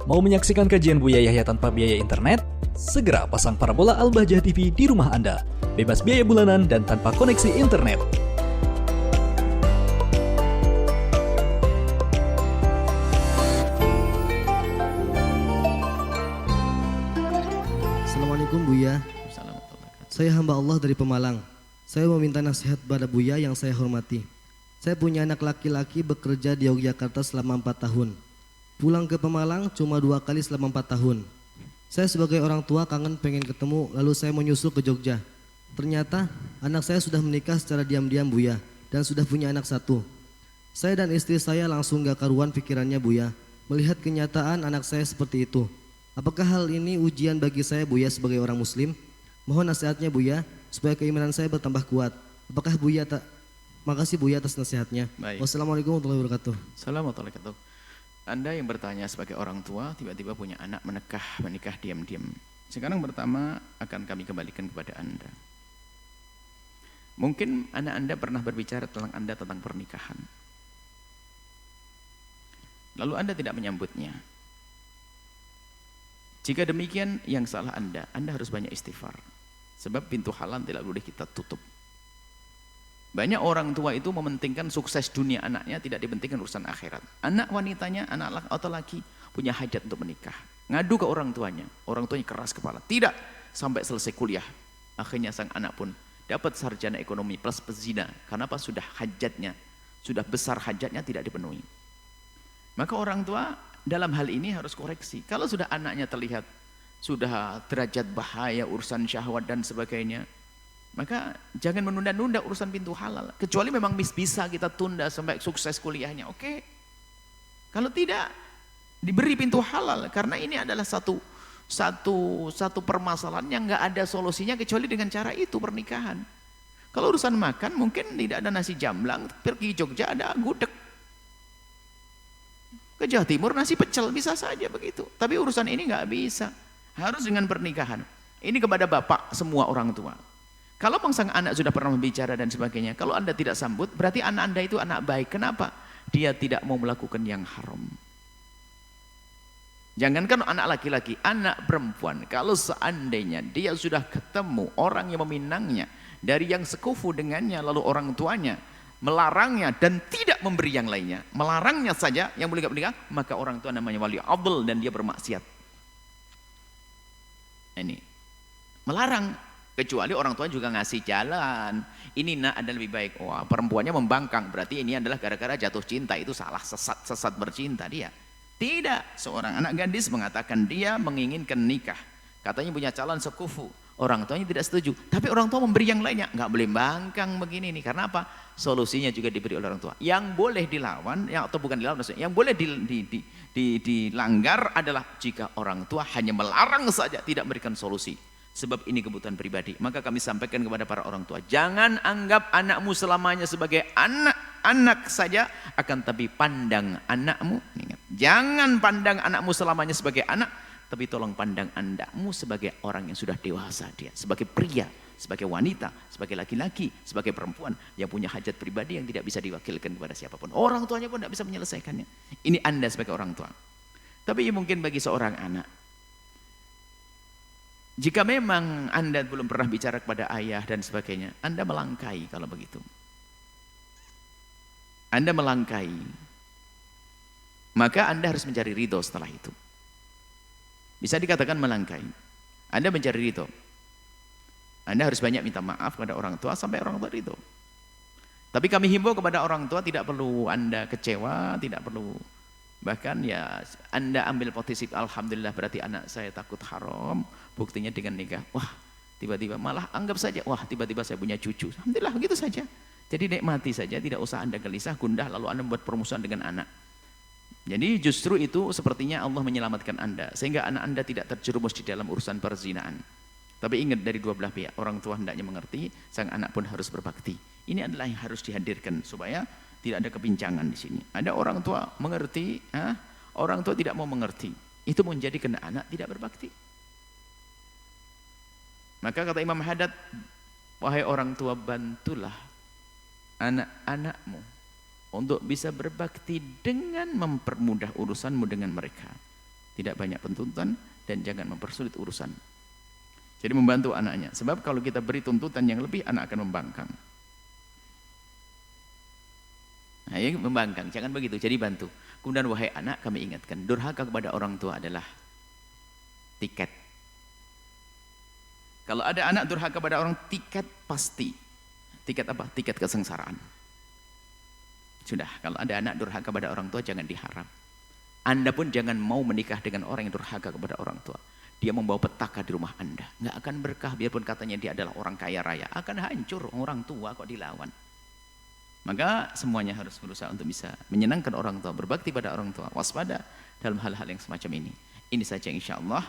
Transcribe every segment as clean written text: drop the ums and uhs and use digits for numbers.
Mau menyaksikan kajian Buya Yahya tanpa biaya internet? Segera pasang parabola Al-Bahjah TV di rumah Anda. Bebas biaya bulanan dan tanpa koneksi internet. Assalamualaikum Buya. Saya hamba Allah dari Pemalang. Saya meminta nasihat pada Buya yang saya hormati. Saya punya anak laki-laki bekerja di Yogyakarta selama 4 tahun. Pulang ke Pemalang cuma 2 kali selama 4 tahun. Saya sebagai orang tua kangen pengen ketemu, lalu saya menyusul ke Jogja. Ternyata anak saya sudah menikah secara diam-diam Buya, dan sudah punya anak 1. Saya dan istri saya langsung gak karuan pikirannya Buya, melihat kenyataan anak saya seperti itu. Apakah hal ini ujian bagi saya Buya sebagai orang muslim? Mohon nasihatnya Buya, supaya keimanan saya bertambah kuat. Apakah Buya tak... Makasih Buya atas nasihatnya. Baik. Wassalamualaikum warahmatullahi wabarakatuh. Assalamualaikum warahmatullahi wabarakatuh. Anda yang bertanya sebagai orang tua, tiba-tiba punya anak menikah diam-diam. Sekarang pertama akan kami kembalikan kepada Anda. Mungkin anak Anda pernah berbicara tentang pernikahan. Lalu Anda tidak menyambutnya. Jika demikian, yang salah Anda harus banyak istighfar. Sebab pintu halal tidak boleh kita tutup. Banyak orang tua itu mementingkan sukses dunia anaknya, tidak dipentingkan urusan akhirat. Anak wanitanya, anak atau laki punya hajat untuk menikah. Ngadu ke orang tuanya keras kepala. Tidak sampai selesai kuliah. Akhirnya sang anak pun dapat sarjana ekonomi plus pezina. Karena apa? Sudah besar hajatnya tidak dipenuhi. Maka orang tua dalam hal ini harus koreksi. Kalau sudah anaknya terlihat sudah derajat bahaya, urusan syahwat dan sebagainya, maka jangan menunda-nunda urusan pintu halal. Kecuali memang bisa kita tunda sampai sukses kuliahnya, oke. Kalau tidak, diberi pintu halal. Karena ini adalah satu permasalahan yang nggak ada solusinya kecuali dengan cara itu, pernikahan. Kalau urusan makan mungkin tidak ada nasi jamblang, pergi Jogja ada gudeg. Ke Jawa Timur nasi pecel, bisa saja begitu. Tapi urusan ini nggak bisa. Harus dengan pernikahan. Ini kepada bapak semua orang tua. Kalau sang anak sudah pernah membicara dan sebagainya, kalau Anda tidak sambut, berarti anak Anda itu anak baik. Kenapa? Dia tidak mau melakukan yang haram. Jangankan anak laki-laki, anak perempuan, kalau seandainya dia sudah ketemu orang yang meminangnya, dari yang sekufu dengannya, lalu orang tuanya melarangnya dan tidak memberi yang lainnya, melarangnya saja, yang boleh gak menikah, maka orang tua namanya wali adl dan dia bermaksiat. Ini melarang. Kecuali orang tua juga ngasih jalan. Ini nak ada lebih baik. Wah, perempuannya membangkang. Berarti ini adalah gara-gara jatuh cinta. Itu salah, sesat bercinta dia. Tidak. Seorang anak gadis mengatakan dia menginginkan nikah. Katanya punya calon sekufu. Orang tuanya tidak setuju. Tapi orang tua memberi yang lainnya. Nggak boleh bangkang begini nih. Karena apa? Solusinya juga diberi oleh orang tua. Yang boleh dilawan, atau bukan dilawan, yang boleh dilanggar adalah jika orang tua hanya melarang saja, tidak memberikan solusi. Sebab ini kebutuhan pribadi. Maka kami sampaikan kepada para orang tua, jangan anggap anakmu selamanya sebagai anak saja, akan tapi pandang anakmu, ingat, jangan pandang anakmu selamanya sebagai anak, tapi tolong pandang anakmu sebagai orang yang sudah dewasa dia, sebagai pria, sebagai wanita, sebagai laki-laki, sebagai perempuan yang punya hajat pribadi yang tidak bisa diwakilkan kepada siapapun. Orang tuanya pun tidak bisa menyelesaikannya. Ini Anda sebagai orang tua. Tapi mungkin bagi seorang anak, jika memang Anda belum pernah bicara kepada ayah dan sebagainya, Anda melangkai kalau begitu. Anda melangkai. Maka Anda harus mencari ridho setelah itu. Bisa dikatakan melangkai. Anda mencari ridho. Anda harus banyak minta maaf kepada orang tua sampai orang tua ridho. Tapi kami himbau kepada orang tua, tidak perlu Anda kecewa, tidak perlu. Bahkan ya Anda ambil posisi, alhamdulillah berarti anak saya takut haram, buktinya dengan nikah. Wah, tiba-tiba malah anggap saja, wah tiba-tiba saya punya cucu. Alhamdulillah begitu saja. Jadi nikmati saja, tidak usah Anda gelisah, gundah lalu Anda membuat permusuhan dengan anak. Jadi justru itu sepertinya Allah menyelamatkan Anda sehingga anak Anda tidak terjerumus di dalam urusan perzinaan. Tapi ingat, dari dua belah pihak, orang tua hendaknya mengerti, sang anak pun harus berbakti. Ini adalah yang harus dihadirkan supaya tidak ada kepincangan di sini. Ada orang tua mengerti, orang tua tidak mau mengerti. Itu menjadikan anak tidak berbakti. Maka kata Imam Haddad, wahai orang tua, bantulah anak-anakmu untuk bisa berbakti dengan mempermudah urusanmu dengan mereka. Tidak banyak tuntutan dan jangan mempersulit urusan. Jadi membantu anaknya. Sebab kalau kita beri tuntutan yang lebih, anak akan membangkang. Nah, ya, membangkang, jangan begitu. Jadi bantu. Kemudian wahai anak, kami ingatkan, durhaka kepada orang tua adalah tiket. Kalau ada anak durhaka pada orang, tiket pasti. Tiket apa? Tiket kesengsaraan. Sudah, kalau ada anak durhaka pada orang tua, jangan diharap. Anda pun jangan mau menikah dengan orang yang durhaka kepada orang tua. Dia membawa petaka di rumah Anda. Nggak akan berkah, biarpun katanya dia adalah orang kaya raya. Akan hancur, orang tua kok dilawan. Maka semuanya harus berusaha untuk bisa menyenangkan orang tua, berbakti pada orang tua, waspada dalam hal-hal yang semacam ini. Ini saja insya Allah.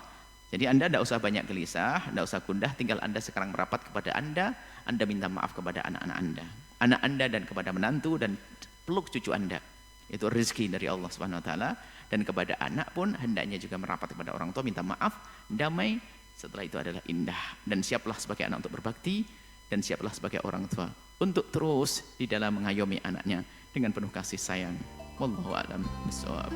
Jadi Anda tidak usah banyak gelisah, tidak usah gundah, tinggal Anda sekarang merapat kepada Anda minta maaf kepada anak-anak Anda dan kepada menantu dan peluk cucu Anda. Itu rezeki dari Allah Subhanahu wa taala. Dan kepada anak pun hendaknya juga merapat kepada orang tua, minta maaf, damai, setelah itu adalah indah. Dan siaplah sebagai anak untuk berbakti, dan siaplah sebagai orang tua untuk terus di dalam mengayomi anaknya dengan penuh kasih sayang. Wallahu a'lam bishawab.